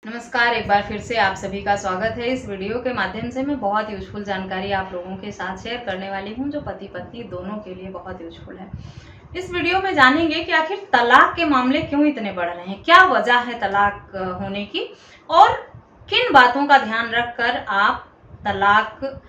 नमस्कार, एक बार फिर से आप सभी का स्वागत है। इस वीडियो के माध्यम से मैं बहुत यूजफुल जानकारी आप लोगों के साथ शेयर करने वाली हूं, जो पति पत्नी दोनों के लिए बहुत यूजफुल है। इस वीडियो में जानेंगे कि आखिर तलाक के मामले क्यों इतने बढ़ रहे हैं, क्या वजह है तलाक होने की और किन बातों का ध्यान रखकर आप तलाक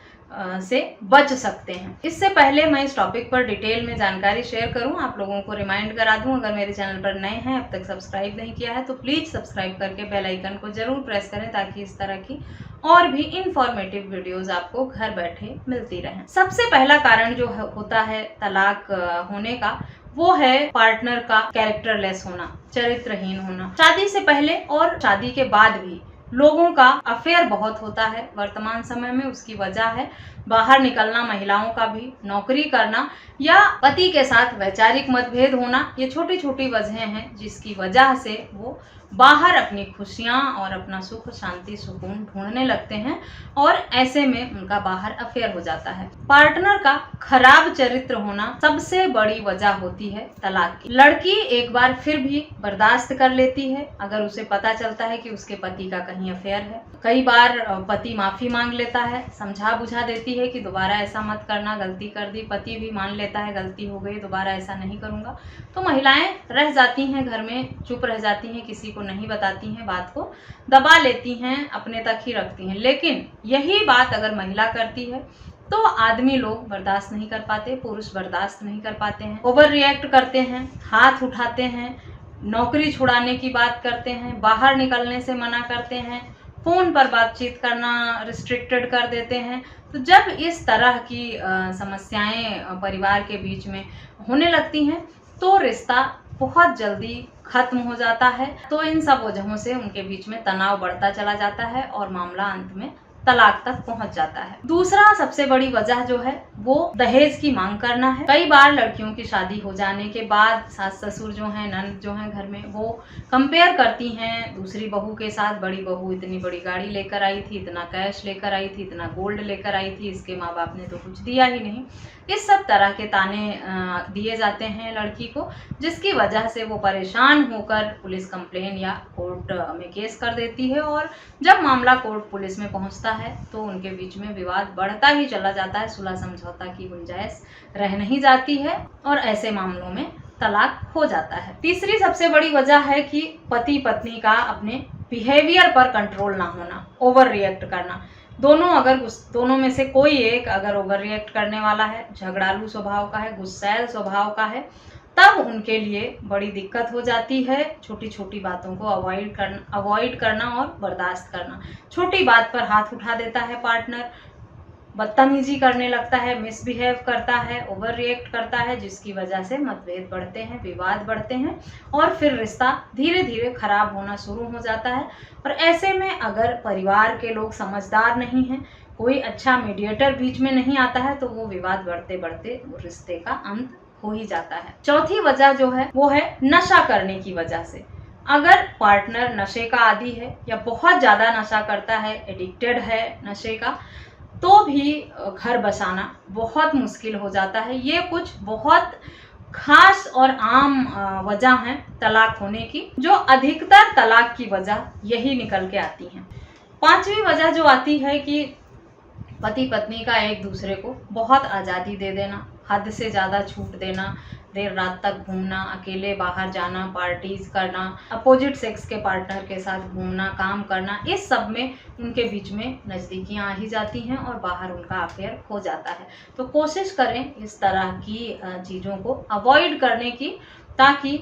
से बच सकते हैं। इससे पहले मैं इस टॉपिक पर डिटेल में जानकारी शेयर करूं, आप लोगों को रिमाइंड करा दूं, अगर मेरे चैनल पर नए हैं, अब तक सब्सक्राइब नहीं किया है तो प्लीज सब्सक्राइब करके बेल आइकन को जरूर प्रेस करें, ताकि इस तरह की और भी इंफॉर्मेटिव वीडियोस आपको घर बैठे मिलती रहें। सबसे पहला कारण जो होता है तलाक होने का, वो है पार्टनर का कैरेक्टरलेस होना, चरित्रहीन होना। शादी से पहले और शादी के बाद भी लोगों का अफेयर बहुत होता है। वर्तमान समय में उसकी वजह है बाहर निकलना, महिलाओं का भी नौकरी करना या पति के साथ वैचारिक मतभेद होना। ये छोटी छोटी वजहें हैं जिसकी वजह से वो बाहर अपनी खुशियां और अपना सुख, शांति, सुकून ढूंढने लगते हैं और ऐसे में उनका बाहर अफेयर हो जाता है। पार्टनर का खराब चरित्र होना सबसे बड़ी वजह होती है तलाक की। लड़की एक बार फिर भी बर्दाश्त कर लेती है अगर उसे पता चलता है कि उसके पति का कहीं अफेयर है। कई बार पति माफी मांग लेता है, समझा बुझा देती है कि दोबारा ऐसा मत करना, गलती कर दी। पति भी मान लेता है गलती हो गई, दोबारा ऐसा नहीं करूंगा। तो महिलाएं रह जाती हैं घर में, चुप रह जाती हैं, किसी को नहीं बताती हैं, बात को दबा लेती हैं, अपने तक ही रखती हैं। लेकिन यही बात अगर महिला करती है तो आदमी लोग बर्दाश्त नहीं कर पाते, पुरुष बर्दाश्त नहीं कर पाते हैं, ओवर रिएक्ट करते हैं, हाथ उठाते हैं, नौकरी छुड़ाने की बात करते हैं, बाहर निकलने से मना करते हैं, फोन पर बातचीत करना रिस्ट्रिक्टेड कर देते हैं। तो जब इस तरह की समस्याएं परिवार के बीच में होने लगती हैं तो रिश्ता बहुत जल्दी खत्म हो जाता है। तो इन सब वजहों से उनके बीच में तनाव बढ़ता चला जाता है और मामला अंत में तलाक तक पहुंच जाता है। दूसरा सबसे बड़ी वजह जो है वो दहेज की मांग करना है। कई बार लड़कियों की शादी हो जाने के बाद सास ससुर जो हैं, ननद जो हैं घर में, वो कंपेयर करती हैं दूसरी बहू के साथ। बड़ी बहू इतनी बड़ी गाड़ी लेकर आई थी, इतना कैश लेकर आई थी, इतना गोल्ड लेकर आई थी, इसके माँ बाप ने तो कुछ दिया ही नहीं। इस सब तरह के ताने दिए जाते हैं लड़की को, जिसकी वजह से वो परेशान होकर पुलिस कंप्लेन या कोर्ट में केस कर देती है। और जब मामला कोर्ट पुलिस में पहुंचता है तो उनके बीच में विवाद बढ़ता ही चला जाता है, सुलह समझौता की गुंजाइश रह नहीं जाती है और ऐसे मामलों में तलाक हो जाता है। तीसरी सबसे बड़ी वजह है कि पति पत्नी का अपने बिहेवियर पर कंट्रोल ना होना, ओवर रिएक्ट करना। दोनों में से कोई एक अगर ओवर रिएक्ट करने वाला है, झगड़ालू स्वभाव का है, गुस्सैल स्वभाव का है, तब उनके लिए बड़ी दिक्कत हो जाती है। छोटी छोटी बातों को अवॉइड करना और बर्दाश्त करना। छोटी बात पर हाथ उठा देता है पार्टनर, बदतमीजी करने लगता है, मिसबिहेव करता है, ओवर रिएक्ट करता है, जिसकी वजह से मतभेद बढ़ते हैं, विवाद बढ़ते हैं और फिर रिश्ता धीरे धीरे खराब होना शुरू हो जाता है। और ऐसे में अगर परिवार के लोग समझदार नहीं हैं, कोई अच्छा मीडिएटर बीच में नहीं आता है, तो वो विवाद बढ़ते बढ़ते रिश्ते का अंत हो ही जाता है। चौथी वजह जो है वो है नशा करने की वजह से। अगर पार्टनर नशे का आदी है या बहुत ज्यादा नशा करता है, एडिक्टेड है नशे का, तो भी घर बसाना बहुत मुश्किल हो जाता है। ये कुछ बहुत खास और आम वजह हैं तलाक होने की, जो अधिकतर तलाक की वजह यही निकल के आती हैं। पांचवी वजह जो आती है कि पति पत्नी का एक दूसरे को बहुत आज़ादी दे देना, हद से ज़्यादा छूट देना, देर रात तक घूमना, अकेले बाहर जाना, पार्टीज करना, अपोजिट सेक्स के पार्टनर के साथ घूमना, काम करना, इस सब में उनके बीच में नज़दीकियाँ आ ही जाती हैं और बाहर उनका अफेयर हो जाता है। तो कोशिश करें इस तरह की चीज़ों को अवॉइड करने की, ताकि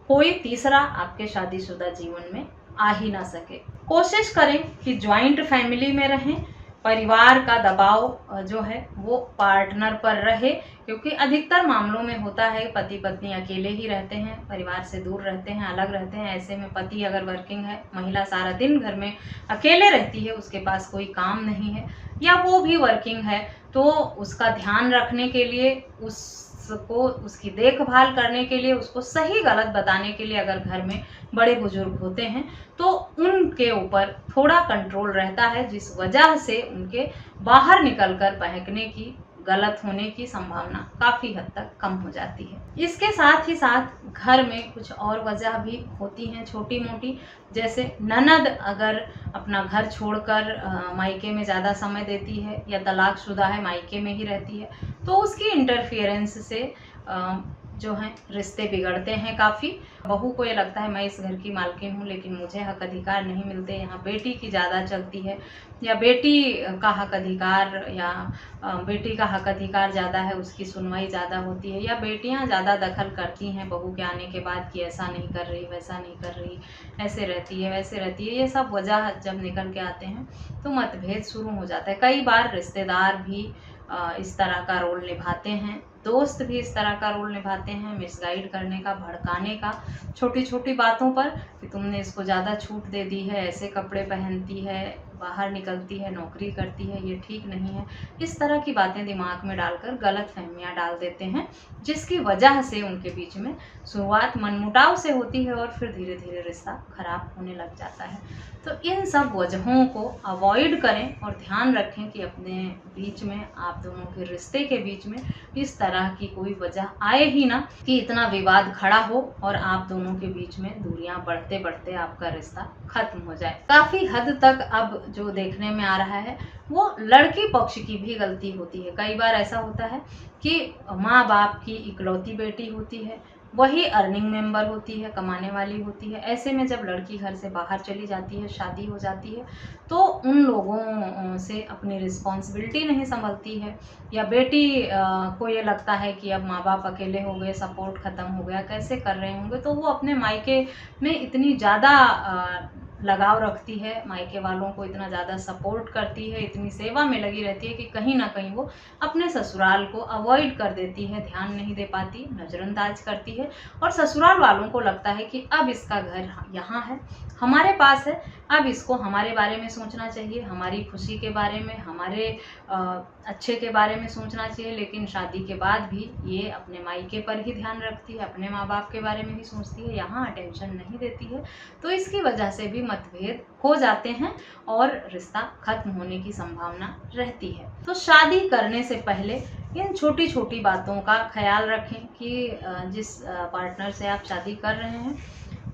कोई तीसरा आपके शादीशुदा जीवन में आ ही ना सके। कोशिश करें कि ज्वाइंट फैमिली में रहें, परिवार का दबाव जो है वो पार्टनर पर रहे, क्योंकि अधिकतर मामलों में होता है पति पत्नी अकेले ही रहते हैं, परिवार से दूर रहते हैं, अलग रहते हैं। ऐसे में पति अगर वर्किंग है, महिला सारा दिन घर में अकेले रहती है, उसके पास कोई काम नहीं है, या वो भी वर्किंग है, तो उसका ध्यान रखने के लिए, उसको उसकी देखभाल करने के लिए, उसको सही गलत बताने के लिए अगर घर में बड़े बुजुर्ग होते हैं तो उनके ऊपर थोड़ा कंट्रोल रहता है, जिस वजह से उनके बाहर निकलकर बहकने की, गलत होने की संभावना काफ़ी हद तक कम हो जाती है। इसके साथ ही साथ घर में कुछ और वजह भी होती हैं छोटी मोटी, जैसे ननद अगर अपना घर छोड़कर मायके में ज़्यादा समय देती है या तलाकशुदा है मायके में ही रहती है, तो उसकी इंटरफियरेंस से जो हैं रिश्ते बिगड़ते हैं काफ़ी। बहू को ये लगता है मैं इस घर की मालकिन हूँ लेकिन मुझे हक अधिकार नहीं मिलते, यहाँ बेटी की ज़्यादा चलती है, या बेटी का हक अधिकार या बेटी का हक अधिकार ज़्यादा है, उसकी सुनवाई ज़्यादा होती है, या बेटियाँ ज़्यादा दखल करती हैं बहू के आने के बाद कि ऐसा नहीं कर रही, वैसा नहीं कर रही, ऐसे रहती है, वैसे रहती है। ये सब वजह जब निकल के आते हैं तो मतभेद शुरू हो जाता है। कई बार रिश्तेदार भी इस तरह का रोल निभाते हैं, दोस्त भी इस तरह का रोल निभाते हैं, मिसगाइड करने का, भड़काने का, छोटी छोटी बातों पर कि तुमने इसको ज़्यादा छूट दे दी है, ऐसे कपड़े पहनती है, बाहर निकलती है, नौकरी करती है, ये ठीक नहीं है। इस तरह की बातें दिमाग में डालकर गलत फहमियाँ डाल देते हैं, जिसकी वजह से उनके बीच में शुरुआत मनमुटाव से होती है और फिर धीरे धीरे रिश्ता खराब होने लग जाता है। तो इन सब वजहों को अवॉइड करें और ध्यान रखें कि अपने बीच में, आप दोनों के रिश्ते के बीच में इस तरह की कोई वजह आए ही ना कि इतना विवाद खड़ा हो और आप दोनों के बीच में दूरियां बढ़ते बढ़ते आपका रिश्ता खत्म हो जाए। काफ़ी हद तक अब जो देखने में आ रहा है वो लड़की पक्ष की भी गलती होती है। कई बार ऐसा होता है कि माँ बाप की इकलौती बेटी होती है, वही अर्निंग मेंबर होती है, कमाने वाली होती है। ऐसे में जब लड़की घर से बाहर चली जाती है, शादी हो जाती है, तो उन लोगों से अपनी रिस्पॉन्सिबिलिटी नहीं संभलती है, या बेटी को ये लगता है कि अब माँ बाप अकेले हो गए, सपोर्ट ख़त्म हो गया, कैसे कर रहे होंगे, तो वो अपने मायके में इतनी ज़्यादा लगाव रखती है, मायके वालों को इतना ज़्यादा सपोर्ट करती है, इतनी सेवा में लगी रहती है कि कहीं ना कहीं वो अपने ससुराल को अवॉइड कर देती है, ध्यान नहीं दे पाती, नज़रअंदाज करती है, और ससुराल वालों को लगता है कि अब इसका घर यहाँ है, हमारे पास है, अब इसको हमारे बारे में सोचना चाहिए, हमारी खुशी के बारे में, हमारे अच्छे के बारे में सोचना चाहिए। लेकिन शादी के बाद भी ये अपने मायके पर ही ध्यान रखती है, अपने माँ बाप के बारे में ही सोचती है, यहाँ अटेंशन नहीं देती है। तो इसकी वजह से भी मतभेद हो जाते हैं और रिश्ता खत्म होने की संभावना रहती है। तो शादी करने से पहले इन छोटी छोटी बातों का ख्याल रखें कि जिस पार्टनर से आप शादी कर रहे हैं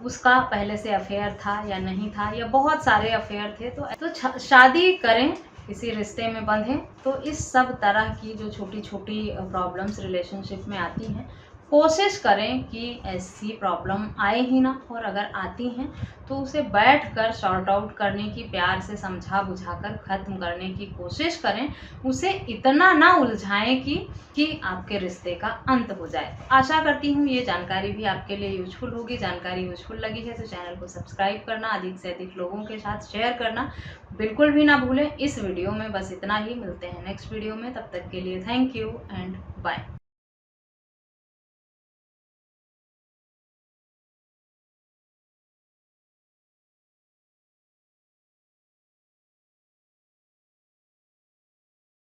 उसका पहले से अफेयर था या नहीं था, या बहुत सारे अफेयर थे, तो शादी करें, किसी रिश्ते में बंधें तो इस सब तरह की जो छोटी छोटी प्रॉब्लम्स रिलेशनशिप में आती हैं, कोशिश करें कि ऐसी प्रॉब्लम आए ही ना, और अगर आती हैं तो उसे बैठकर सॉर्ट आउट करने की, प्यार से समझा बुझाकर ख़त्म करने की कोशिश करें। उसे इतना ना उलझाएं कि आपके रिश्ते का अंत हो जाए। आशा करती हूँ ये जानकारी भी आपके लिए यूजफुल होगी। जानकारी यूजफुल लगी है तो चैनल को सब्सक्राइब करना, अधिक से अधिक लोगों के साथ शेयर करना बिल्कुल भी ना भूलें। इस वीडियो में बस इतना ही, मिलते हैं नेक्स्ट वीडियो में, तब तक के लिए थैंक यू एंड बाय।